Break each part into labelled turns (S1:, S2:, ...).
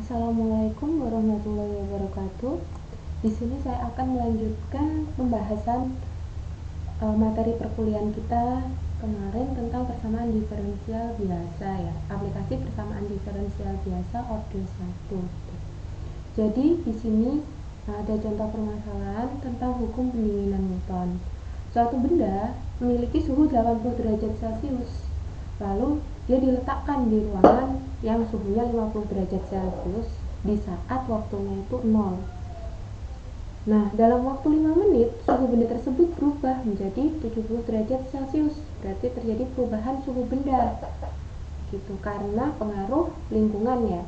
S1: Assalamualaikum warahmatullahi wabarakatuh. Di sini saya akan melanjutkan pembahasan materi perkuliahan kita kemarin tentang persamaan diferensial biasa ya, aplikasi persamaan diferensial biasa order 1. Jadi di sini ada contoh permasalahan tentang hukum pendinginan Newton. Suatu benda memiliki suhu 80 derajat Celcius. Lalu dia diletakkan di ruangan yang suhunya 50 derajat Celcius di saat waktunya itu 0. Nah, dalam waktu 5 menit, suhu benda tersebut berubah menjadi 70 derajat Celcius. Berarti terjadi perubahan suhu benda. Gitu, karena pengaruh lingkungan ya.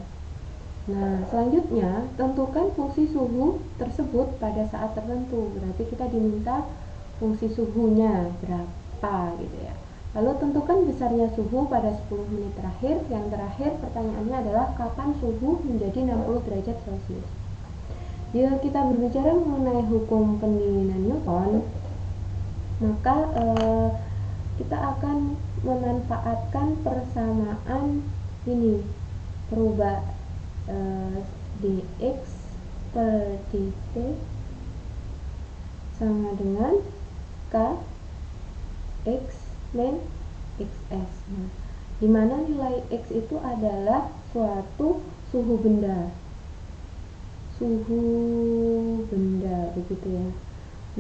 S1: Nah, selanjutnya, tentukan fungsi suhu tersebut pada saat tertentu. Berarti kita diminta fungsi suhunya berapa gitu ya. Lalu tentukan besarnya suhu pada 10 menit terakhir. Yang terakhir pertanyaannya adalah kapan suhu menjadi 60 derajat Celcius. Jika kita berbicara mengenai hukum pendinginan Newton, maka kita akan memanfaatkan persamaan ini, perubah dx per dt sama dengan k x min xs. Nah, dimana nilai x itu adalah suatu suhu benda begitu ya.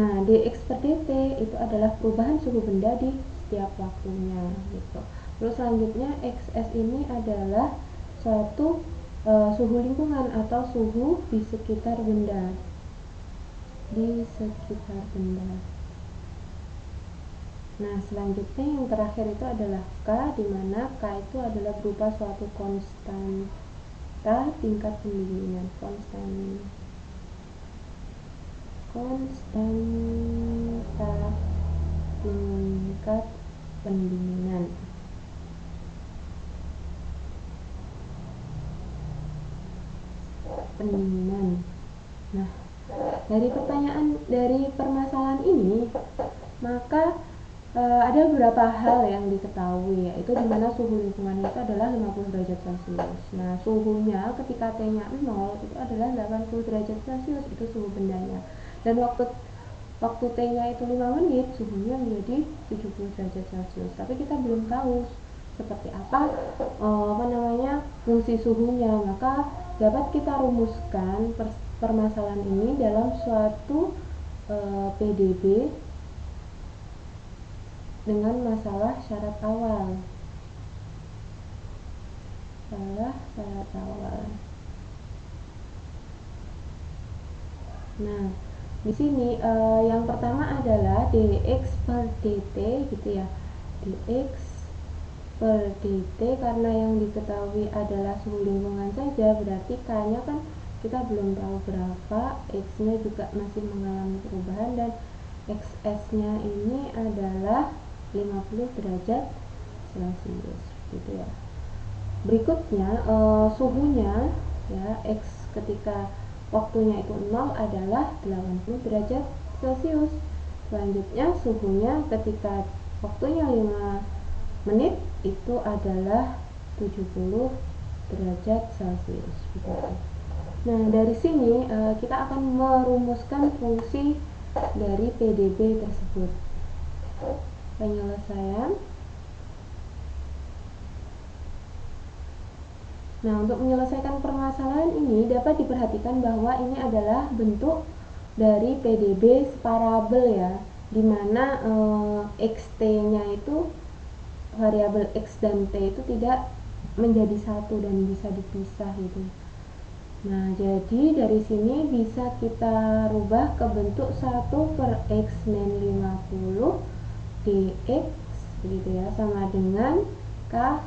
S1: Nah, dx per dt itu adalah perubahan suhu benda di setiap waktunya gitu. Terus selanjutnya xs ini adalah suatu suhu lingkungan atau suhu di sekitar benda. Nah, selanjutnya yang terakhir itu adalah K, di mana K itu adalah berupa suatu konstanta tingkat pendinginan. Konstanta tingkat pendinginan. Nah, dari permasalahan ini, maka ada beberapa hal yang diketahui, yaitu dimana suhu lingkungan itu adalah 50 derajat Celcius. Nah, suhunya ketika T-nya 0 itu adalah 80 derajat Celcius, itu suhu bendanya. Dan waktu T-nya itu 5 menit, suhunya menjadi 70 derajat Celcius. Tapi kita belum tahu seperti apa fungsi suhunya, maka dapat kita rumuskan permasalahan ini dalam suatu PDB dengan masalah syarat awal. Nah, di sini yang pertama adalah dx per dt gitu ya. Dx per dt, karena yang diketahui adalah suhu lingkungan saja, berarti k-nya kan kita belum tahu berapa, x-nya juga masih mengalami perubahan, dan xs-nya ini adalah 50 derajat Celcius gitu ya. Berikutnya suhunya ya, x ketika waktunya itu 0 adalah 80 derajat Celcius. Selanjutnya suhunya ketika waktunya 5 menit itu adalah 70 derajat Celcius gitu. Nah, dari sini kita akan merumuskan fungsi dari PDB tersebut. Penyelesaian. Nah, untuk menyelesaikan permasalahan ini dapat diperhatikan bahwa ini adalah bentuk dari PDB separabel ya, dimana xt-nya itu variabel x dan t itu tidak menjadi satu dan bisa dipisah gitu. Nah, jadi dari sini bisa kita rubah ke bentuk 1 per x min 50 dx gitu ya, sama dengan k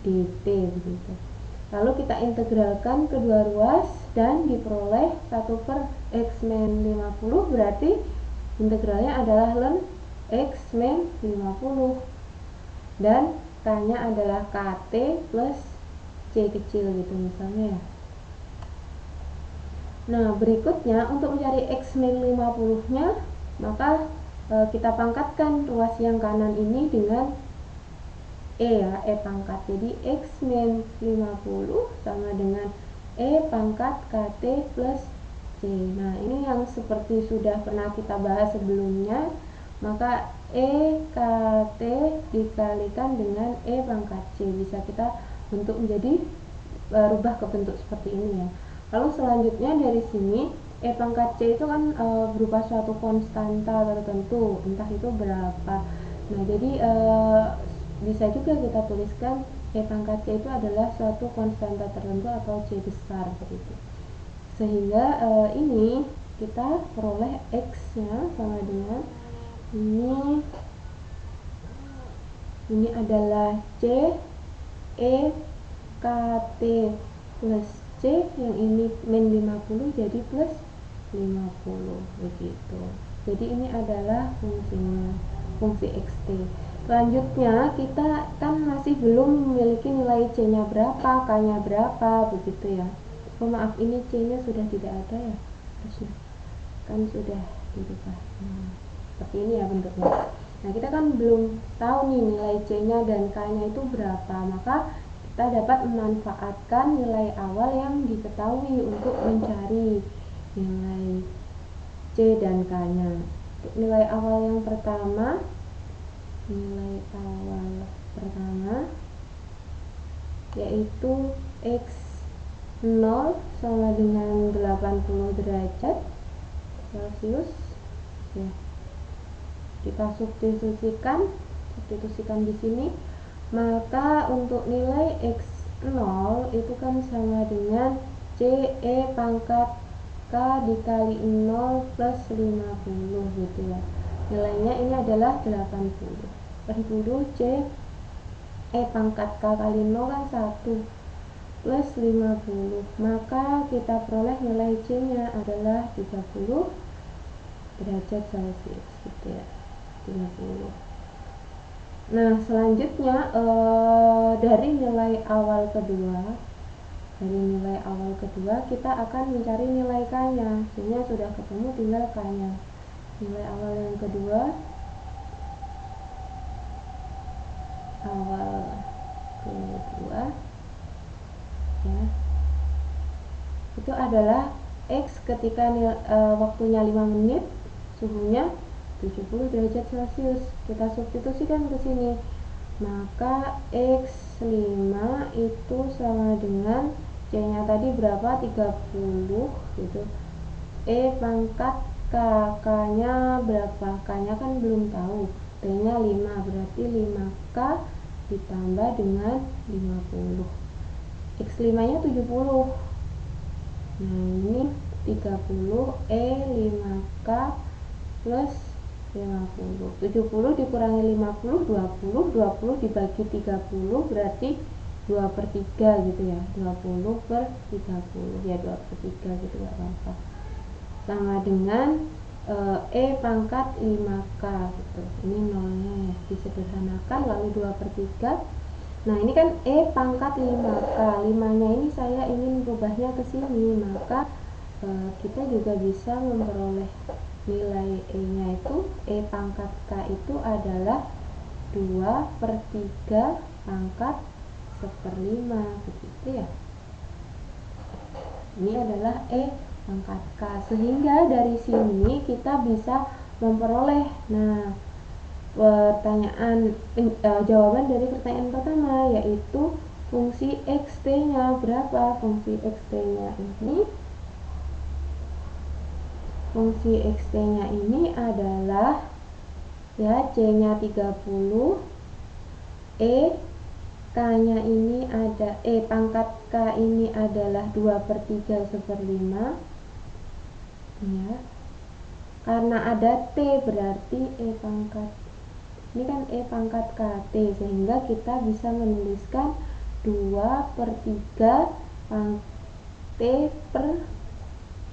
S1: dt begitu. Lalu kita integralkan kedua ruas dan diperoleh 1 per x min 50, berarti integralnya adalah ln x min 50 dan k-nya adalah kt plus c kecil gitu misalnya ya. Nah, berikutnya untuk mencari x min 50 nya, maka kita pangkatkan ruas yang kanan ini dengan e ya, e pangkat. Jadi x min 50 sama dengan E pangkat KT plus C. Nah, ini yang seperti sudah pernah kita bahas sebelumnya, maka E KT dikalikan dengan E pangkat C. Bisa kita bentuk menjadi rubah ke bentuk seperti ini ya. Lalu selanjutnya dari sini E pangkat C itu kan berupa suatu konstanta tertentu, entah itu berapa. Nah, jadi bisa juga kita tuliskan E pangkat C itu adalah suatu konstanta tertentu atau C besar begitu. Sehingga ini kita peroleh X nya sama dengan ini adalah C E KT plus C, yang ini min 50 jadi plus 50 begitu. Jadi ini adalah fungsinya, fungsi xt. Selanjutnya kita kan masih belum memiliki nilai c nya berapa, k nya berapa begitu ya. Oh maaf, ini c nya sudah tidak ada ya, harusnya kan sudah dirubah seperti ini ya bentuknya. Nah, kita kan belum tahu nih nilai c nya dan k nya itu berapa, maka kita dapat memanfaatkan nilai awal yang diketahui untuk mencari nilai C dan K nya. Nilai awal yang pertama yaitu X0 sama dengan 80 derajat Celcius ya. Kita substitusikan di sini, maka untuk nilai X0 itu kan sama dengan CE pangkat K dikali 0 plus 50 gitu ya. Nilainya ini adalah 80 C E pangkat K kali 0 kan 1 plus 50, maka kita peroleh nilai C nya adalah 30 derajat Celcius gitu ya, 30. Nah, selanjutnya dari nilai awal kedua kita akan mencari nilai k nya. Sehingga sudah ketemu, tinggal k nya. Nilai awal yang kedua ya, itu adalah X ketika waktunya 5 menit, suhunya 70 derajat Celcius. Kita substitusikan ke sini, maka X5 itu sama dengan C nya tadi berapa, 30 gitu. E pangkat K, K nya berapa, K nya kan belum tahu, T nya 5, berarti 5K ditambah dengan 50. X5 nya 70, nah ini 30 E 5K plus 50. 70 dikurangi 50, 20 dibagi 30 berarti 2/3 gitu ya, 20/30 ya, 2/3 gitu, gak apa-apa, sama dengan E pangkat 5K gitu. Ini nolnya ya, disederhanakan, lalu 2/3. Nah, ini kan E pangkat 5K, 5 nya ini saya ingin berubahnya ke sini, maka kita juga bisa memperoleh nilai E nya itu, E pangkat K itu adalah 2/3 pangkat 1/5 begitu ya. Ini adalah E pangkat K, sehingga dari sini kita bisa memperoleh jawaban dari pertanyaan pertama, yaitu fungsi xt nya berapa. Fungsi xt nya ini adalah ya, C nya 30, E K nya ini ada, E pangkat K ini adalah 2/3 1/5 ya. Karena ada T berarti E pangkat, ini kan E pangkat KT, sehingga kita bisa menuliskan 2/3 T per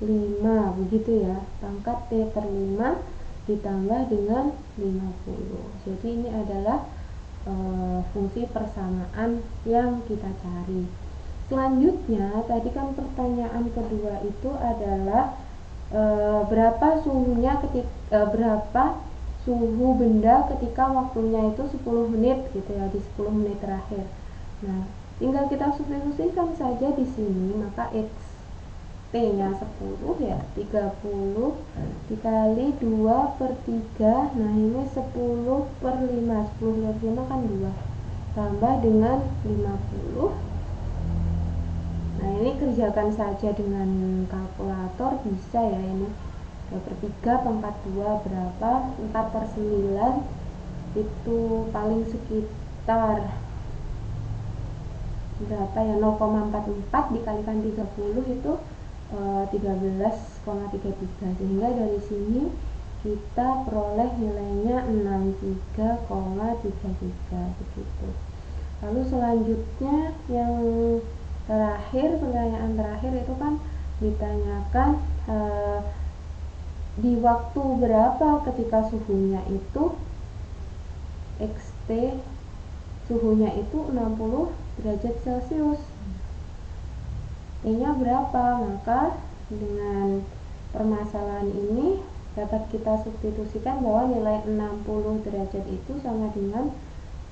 S1: 5 begitu ya, pangkat T per 5 ditambah dengan 50. Jadi ini adalah fungsi persamaan yang kita cari. Selanjutnya tadi kan pertanyaan kedua itu adalah berapa berapa suhu benda ketika waktunya itu 10 menit gitu ya, di 10 menit terakhir. Nah, tinggal kita substitusikan saja di sini, maka XT nya 10 ya, 30 dikali 2/3, nah ini 10/5, 10/5 kan 2, tambah dengan 50. Nah ini kerjakan saja dengan kalkulator bisa ya, ini 2/3 pangkat 2 berapa, 4/9 itu paling sekitar berapa ya, 0,44 dikalikan 30 itu 13,33, sehingga dari sini kita peroleh nilainya 63,33 begitu. Lalu selanjutnya yang terakhir, pertanyaan terakhir itu kan ditanyakan di waktu berapa ketika suhunya itu XT suhunya itu 60 derajat Celcius, T nya berapa, maka dengan permasalahan ini dapat kita substitusikan bahwa nilai 60 derajat itu sama dengan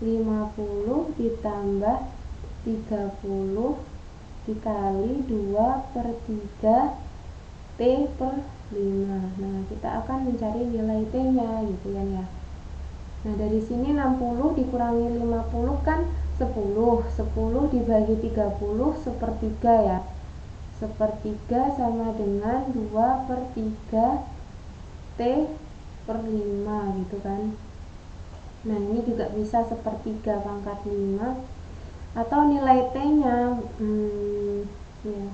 S1: 50 ditambah 30 dikali 2/3 T/5. Nah kita akan mencari nilai T nya gitu kan ya. Nah dari sini 60 dikurangi 50 kan 10 dibagi 30 sepertiga ya, sepertiga sama dengan 2/3 T/5 gitu kan. Nah ini juga bisa sepertiga pangkat 5, atau nilai T nya ya,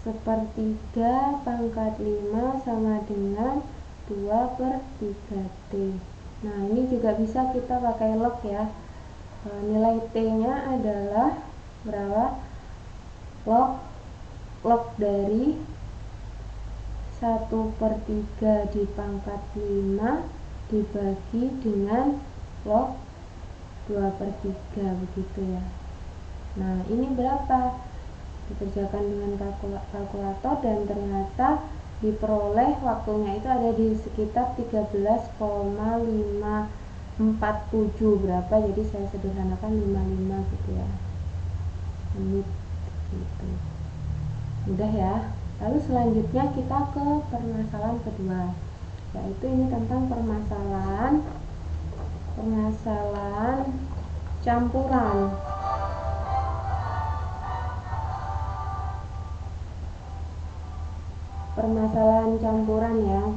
S1: sepertiga pangkat 5 sama dengan 2/3 T. Nah ini juga bisa kita pakai log ya. Nilai T nya adalah berapa, log dari 1/3 di pangkat 5 dibagi dengan log 2/3 begitu ya. Nah ini berapa, dikerjakan dengan kalkulator dan ternyata diperoleh waktunya itu ada di sekitar 13,547 berapa, jadi saya sederhanakan 55 gitu ya, menit gitu. Mudah ya. Lalu selanjutnya kita ke permasalahan kedua, yaitu ini tentang permasalahan campuran. Permasalahan campuran ya.